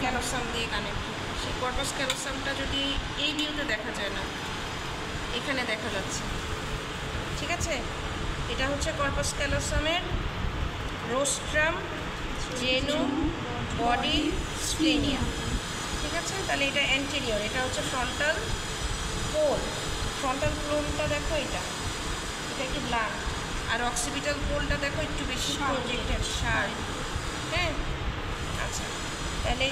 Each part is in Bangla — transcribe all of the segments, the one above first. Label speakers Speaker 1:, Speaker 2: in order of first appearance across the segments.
Speaker 1: ক্যালোসাম দিয়ে কানেক্ট। সেই কর্পাস ক্যালোসামটা যদি এই ভিউতে দেখা যায় না, এখানে দেখা যাচ্ছে, ঠিক আছে। এটা হচ্ছে কর্পাস ক্যালোসামের রোস্ট্রাম, জেনু, বডি, স্প্লেনিয়া, ঠিক আছে। তাহলে এটা অ্যান্টেরিয়র, এটা হচ্ছে ফ্রন্টাল পোল। ফ্রন্টাল পোলটা দেখো, এটা একটু ব্লান্ট, আর অক্সিপিটাল পোলটা দেখো একটু বেশি প্রজেক্টেড, শার্প। হ্যাঁ, আচ্ছা, তাহলে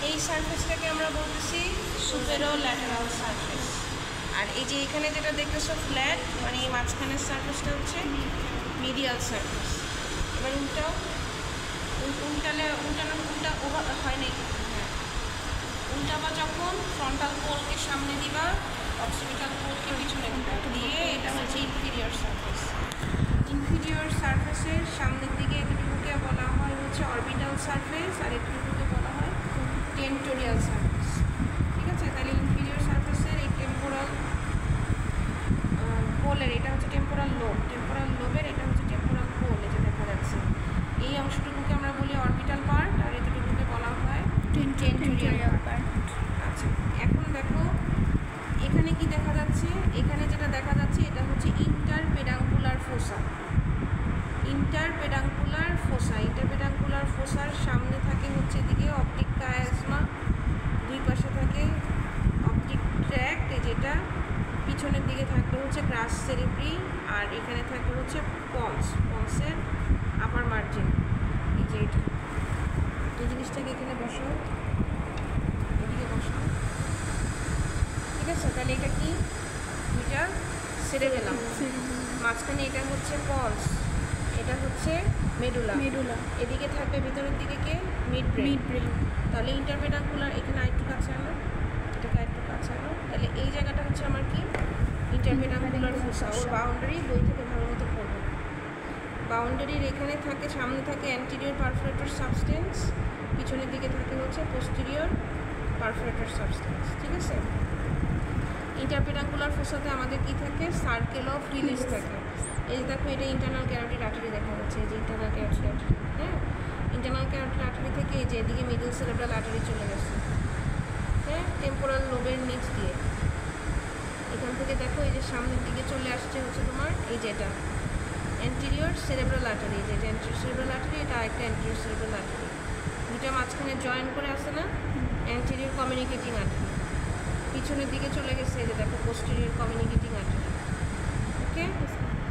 Speaker 1: এই সারফেসটাকে আমরা বলতেছি সুপেরো ল্যাটারাল সারফেস। আর এই যে এখানে যেটা দেখতেছো ফ্ল্যাট, মানে এই মাঝখানের সারফেসটা হচ্ছে মিডিয়াল সারফেস। এবার উল্টাও, উল্টা ওভার হয় নাই। হ্যাঁ, উল্টাবা যখন ফ্রন্টাল পোলকে সামনে দিবা, অক্সিপিটাল পোলকে পিছনে দিয়ে, এটা হচ্ছে ইনফিরিয়র সারফেস। ইনফিরিয়র সারফেসের সামনের দিকে এতটুকুকে বলা হয় হচ্ছে অরবিটাল সারফেস, আর এতটুকুকে বলা হয় টেন্টোরিয়াল সারফেস, ঠিক আছে। তাহলে ইনফিরিয়র সারফেসের এই টেম্পোরাল পোলের এটা হচ্ছে টেম্পোরাল লোব, টেম্পোরাল লোবের এটা হচ্ছে টেম্পোরাল পোল, এটা দেখা যাচ্ছে। এই অংশটুকুকে আমরা বলি অরবিটাল পার্ট, আর এতটুকুকে বলা হয় টেন্টোরিয়াল পার্ট। আচ্ছা, এখন দেখো এখানে কি দেখা যাচ্ছে, এখানে যেটা দেখা যাচ্ছে এটা হচ্ছে ইন্টারপেডাঙ্কুলার ফোসা। ইন্টারপেডাঙ্কুলার ফোসা, ইন্টারপেডাঙ্কুলার ফোসার সামনে থাকে হচ্ছে এদিকে অপটিক কায়াজমা, দুই পাশে থাকে অপটিক ট্র্যাক্ট, যেটা পিছনের দিকে থাকবে হচ্ছে গ্রাস সেরিব্রি, আর এখানে থাকবে হচ্ছে পন্স, পন্সের আপার মার্জিন। এই যে এটা, এই জিনিসটাকে এখানে বসাও, এদিকে বসাও, ঠিক আছে। তাহলে এটা কি, দুইটা সেরেবেলাম, মাঝখানে এটা হচ্ছে পন্স, এটা হচ্ছে মেডুলা, এদিকে থাকবে ভিতরের দিকে কে, মিড ব্রেন। তাহলে ইন্টারপেডাঙ্কুলার, এখানে আরেকটু কাছে আনো, এটাকে আরেকটু কাছে আনো। তাহলে এই জায়গাটা হচ্ছে আমার কি, ইন্টারপেডাঙ্কুলার ফোসা। ওর বাউন্ডারি বই থেকে ভালো মতো পড়বে। বাউন্ডারির এখানে থাকে, সামনে থাকে অ্যান্টেরিয়র পারফোরেটর সাবস্টেন্স, পিছনের দিকে থাকে হচ্ছে পোস্টেরিয়র পারফোরেটর সাবস্টেন্স, ঠিক আছে। ইন্টারপেডাঙ্কুলার ফোসাতে আমাদের কি থাকে, সার্কেল অফ রিলিজ থাকে। এই যে দেখো, এটা ইন্টারনাল ক্যারোটিড আর্টারি দেখা যাচ্ছে, এই যে ইন্টারনাল ক্যারোটিড আর্টারি। হ্যাঁ, ইন্টারনাল ক্যারোটিড আর্টারি থেকে এই যে এদিকে মিডল সেরেব্রাল আর্টারি চলে গেছে, হ্যাঁ, টেম্পোরাল লোবের নিচ দিয়ে। এখান থেকে দেখো এই যে সামনের দিকে চলে আসছে হচ্ছে তোমার এই যে এটা অ্যান্টেরিয়র সেরেব্রাল আর্টারি, যে অ্যান্টেরিয়র সেরেব্রাল আর্টারি, এটা আরেকটা অ্যান্টেরিয়র সেরেব্রাল আর্টারি, দুটা মাঝখানে জয়েন করে আসে না, অ্যান্টেরিয়র কমিউনিকেটিং আর্টারি। পিছনের দিকে চলে গেছে এই যে দেখো পোস্টেরিয়র কমিউনিকেটিং আর্টারি, ওকে।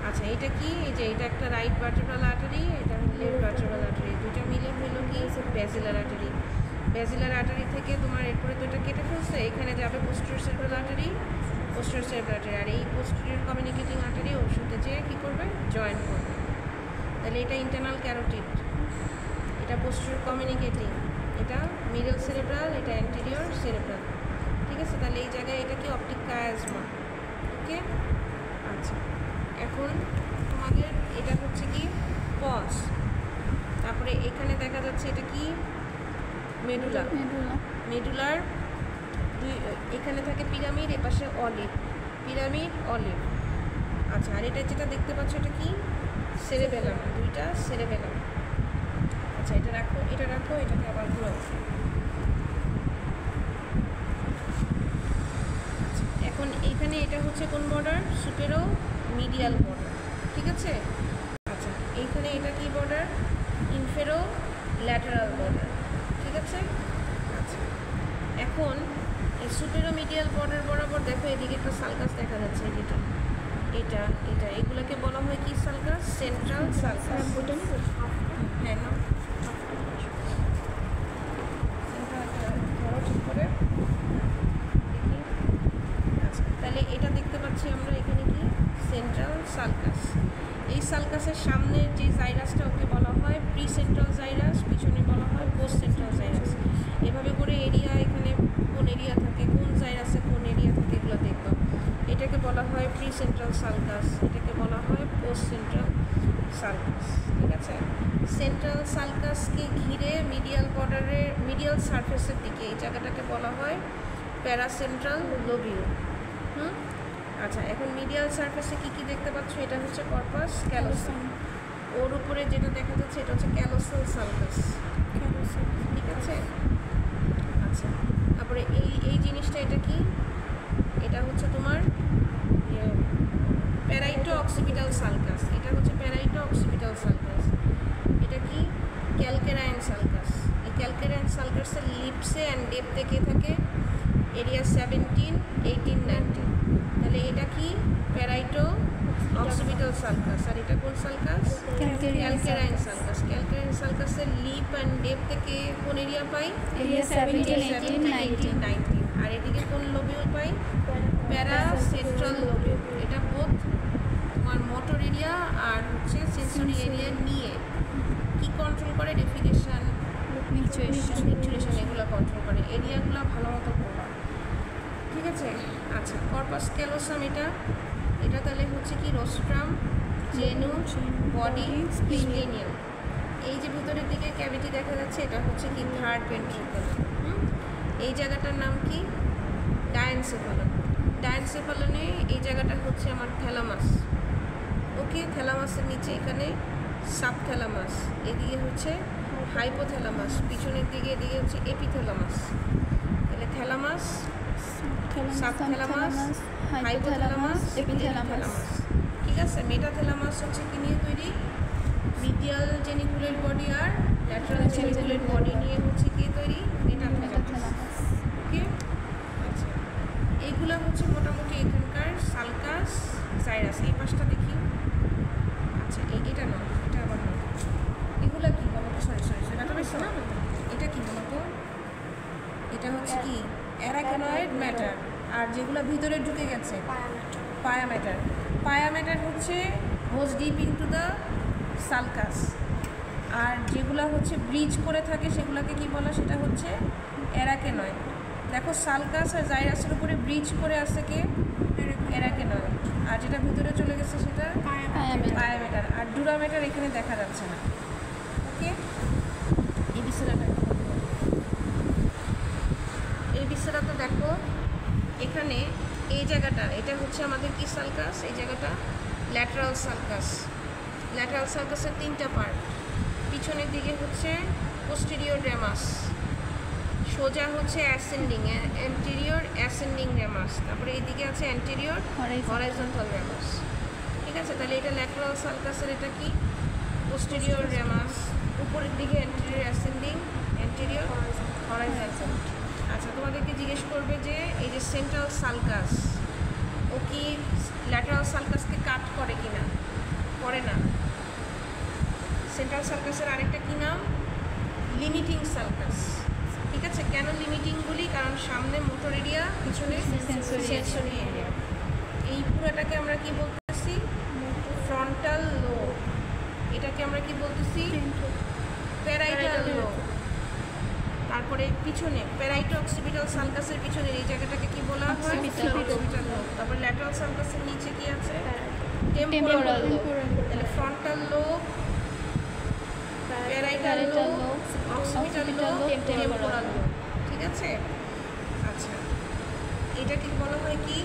Speaker 1: আচ্ছা, এটা কি, এই যে এটা একটা রাইট ভার্টেব্রাল আর্টারি, এটা লেফট ভার্টেব্রাল আর্টারি, দুটো মিলে হলো কি ব্যাজিলার আর্টারি। ব্যাজিলার আর্টারি থেকে তোমার এরপরে তো এটা কেটে ফেলছে, এখানে যাবে posterior cerebral artery, posterior cerebral artery, আর এই পোস্টেরিয়র কমিউনিকেটিং আর্টারি ওর সাথে যেয়ে কী করবে, জয়েন করবে। তাহলে এটা ইন্টারনাল ক্যারোটিড, এটা পোস্টেরিয়র কমিউনিকেটিং, এটা মিডল সেরেব্রাল, এটা অ্যান্টেরিয়র সেরেব্রাল, ঠিক আছে। তাহলে এই জায়গায় এটা কি অপটিক কায়াজমা, ওকে। আচ্ছা, এখন তোমাদের এটা হচ্ছে কি পন্স, তারপরে এখানে দেখা যাচ্ছে এটা কি মেডুলা, মেডুলার দুই, এখানে থাকে পিরামিড, এপাশে অলিভ, পিরামিড অলিভ। আচ্ছা, আর এটা যেটা দেখতে পাচ্ছ এটা কি সেরেবেলাম, দুইটা সেরেবেলাম। আচ্ছা, এটা রাখো, এটা রাখো, এটাকে আবার ঘুরাও। এখন এখানে এটা হচ্ছে কোন বর্ডার, সুপেরো মিডিয়াল বর্ডার, ঠিক আছে। আচ্ছা, এইখানে এটা কি বর্ডার, ইনফেরো ল্যাটারাল বর্ডার, ঠিক আছে। আচ্ছা, এখন এই সুপেরো মিডিয়াল বর্ডার বরাবর দেখো এদিকে একটা সালকাস দেখা যাচ্ছে, যেটা এটা এটা এগুলোকে বলা হয় কি সালকাস, সেন্ট্রাল সালকাস। হ্যাঁ, না ঠিক করে দেখি। আচ্ছা, তাহলে এটা দেখতে পাচ্ছি আমরা এখানে কি সেন্ট্রাল সালকাস। এই সালকাসের সামনের যে জাইরাসটা ওকে বলা হয় প্রি সেন্ট্রাল জাইরাস, পিছনে বলা হয় পোস্ট সেন্ট্রাল জাইরাস। এভাবে করে এরিয়া, এখানে কোন এরিয়া থাকে, কোন জাইরাসে কোন এরিয়া থাকে, এগুলো দেখব। এটাকে বলা হয় প্রি সেন্ট্রাল সালকাস, এটাকে বলা হয় পোস্ট সেন্ট্রাল সালকাস, ঠিক আছে। সেন্ট্রাল সালকাসকে ঘিরে মিডিয়াল বর্ডারের মিডিয়াল সারফেসের দিকে এই জায়গাটাকে বলা হয় প্যারাসেন্ট্রাল লোবিউল। আচ্ছা, এখন মিডিয়াল সারফেসে কী কী দেখতে পাচ্ছ, এটা হচ্ছে কর্পাস ক্যালোসাম, ওর উপরে যেটা দেখা যাচ্ছে এটা হচ্ছে ক্যালোসাল সালকাস, ঠিক আছে। হার্পসে অ্যান্ড ডেপথে কে থাকে? এরিয়া 17, 18, 19। তাহলে এটা কি? প্যারাইটো অক্সিপিটাল সালকাস। আর এটা কোন সালকাস? Calcarine sulcus. ক্যালকেরাইন সালকাসের লিপ অ্যান্ড ডেপথ থেকে কোন এরিয়া পাই?
Speaker 2: এরিয়া 17, 18, 19।
Speaker 1: আর এদিকে কোন লোবিউল পাই? প্যারাসেন্ট্রাল লোবিউল। এটা বোধ তোমার মোটর এরিয়া আর হচ্ছে সেন্সরি এরিয়া নিয়ে কি কন্ট্রোল করে? ডেফিনেশন, নিউট্রিশন এগুলো কন্ট্রোল করে। এরিয়াগুলো ভালো মতো পড়বা, ঠিক আছে? আচ্ছা, কর্পাস ক্যালোসাম এটা তাহলে হচ্ছে কি? Rostrum, genu, body, splenium. এই যে ভিতরের দিকে ক্যাভিটি দেখা যাচ্ছে এটা হচ্ছে কি? Third ventricle. এই জায়গাটার নাম কি? ডায়েনসেফালন। ডায়েনসেফালনে এই জায়গাটা হচ্ছে আমার থ্যালামাস। ওকে, থ্যালামাসের নিচে এখানে সাবথ্যালামাস, এদিকে হচ্ছে হাইপোথ্যালামাস, পিছনের দিকে এদিকে হচ্ছে এপিথ্যালামাস। তাহলে থ্যালামাস, সাবথ্যালামাস, হাইপোথ্যালামাস, এপিথ্যালামাস। ঠিক আছে? মেটাথ্যালামাস হচ্ছে কি নিয়ে তৈরি? মিডিয়াল জেনিকুলেট বডি আর ল্যাটারাল জেনিকুলেট বডি নিয়ে হচ্ছে কি তৈরি? মেটাথ্যালামাস। ওকে, আচ্ছা, এইগুলো হচ্ছে মোটামুটি এখানকার সালকাস, জাইরাস। এই পাশটা দেখি। আচ্ছা, এটা না, এটা আবার না। এগুলা কি বলতো? সরি, সেটা বেশি না। এটা কি বলতো? এটা হচ্ছে কি? অ্যারাকানয়েড ম্যাটার। আর যেগুলো ভিতরে ঢুকে গেছে পায়াম্যাটার। পায়াম্যাটার হচ্ছে গোজ ডিপ ইনটু দ্য সালকাস। আর যেগুলো হচ্ছে ব্রিজ করে থাকে সেগুলোকে কি বলা? সেটা হচ্ছে অ্যারাকেনয়েড। দেখো, সালকাস আর জাইরাসের উপরে ব্রিজ করে আসছে কে? অ্যারাকেনয়েড। আর যেটা ভিতরে চলে গেছে সেটা পায়াম্যাটার। আর ডুরাম্যাটার এখানে দেখা যাচ্ছে না। ওকে, এই বিষয়টা তো দেখো এখানে এই জায়গাটা, এটা হচ্ছে আমাদের কি সালকাস? এই জায়গাটা ল্যাটারাল সালকাস। ল্যাটারাল সালকাসের 3টা পার্ট। পিছনের দিকে হচ্ছে পোস্টেরিয়র রেমাস, সোজা হচ্ছে অ্যাসেন্ডিং, অ্যান্টেরিয়র অ্যাসেন্ডিং রেমাস। তারপরে এইদিকে আছে অ্যান্টেরিয়র হরাইজন্টাল রেমাস। ঠিক আছে? তাহলে এটা ল্যাটারাল সালকাসের এটা কি? Posterior Remus. উপরের দিকে অ্যান্টেরিয়র অ্যাসেন্ডিং, অ্যান্টেরিয়র হরাইজন্টাল। আচ্ছা, তোমাদেরকে জিজ্ঞেস করবে যে এই যে সেন্ট্রাল সালকাস, ও কি ল্যাটারাল সালকাসকে কাট করে কিনা? করে না। সেন্ট্রাল সালকাসের আরেকটা কি নাম? Limiting sulcus. ঠিক আছে? কেন লিমিটিং বলি? কারণ সামনে মোটর এরিয়া, পিছনে সেন্সরি এরিয়া। এই পুরোটাকে আমরা কি বলতেছি? Frontal lobe. এটাকে আমরা কি বলতেছি? Parietal lobe. তারপরে পিছনে প্যারাইটো অক্সিপিটাল সালকাসের পিছনে এই জায়গাটাকে কি বলা হয়? Occipital lobe. তারপর ল্যাটারাল সালকাসের নিচে কি আছে? Temporal lobe. তাহলে frontal lobe, parietal lobe, occipital lobe, temporal lobe. ঠিক আছে? আচ্ছা, এটাকে বলা হয় কি?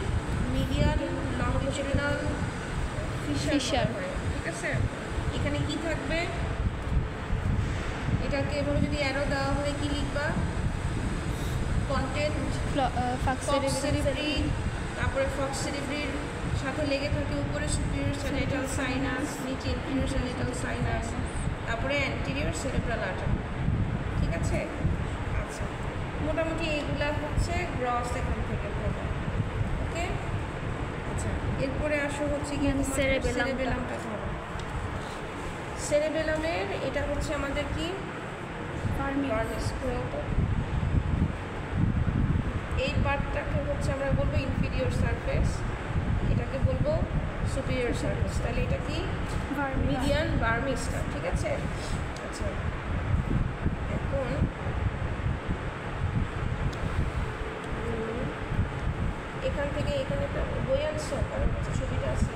Speaker 1: Medial longitudinal fissure. ঠিক আছে? এখানে কি থাকবে? এটাকে এভাবে যদি অ্যারো দেওয়া হয় কি লিখবা? Content Fox সেরিব্রি। তারপরে ফক্স সেরিব্রির সাথে লেগে থাকে উপরে সুপিরিয়র স্যালিটাল সাইনাস, নিচে ইনফিরিয়র স্যালিটাল সাইনাস, তারপরে অ্যান্টেরিয়র সেরেব্রাল আর্টারি। ঠিক আছে? আচ্ছা, মোটামুটি এইগুলা হচ্ছে গ্রস এখান থেকে পড়বে। ওকে, আচ্ছা, এরপরে আসো হচ্ছে কি সেরেবেলামটা ধরো। সেরেবেলামের এটা হচ্ছে আমাদের কি? ভার্মিস। এই পার্টটাকে হচ্ছে আমরা বলবো ইনফিরিয়র সারফেস, এটাকে বলবো সুপিরিয়র সারফেস। তাহলে এটা কি? মিডিয়ান ভার্মিসটা। ঠিক আছে? আচ্ছা, এখন এখান থেকে এখানে একটা বই আনছো, কারণ ছবিটা আছে।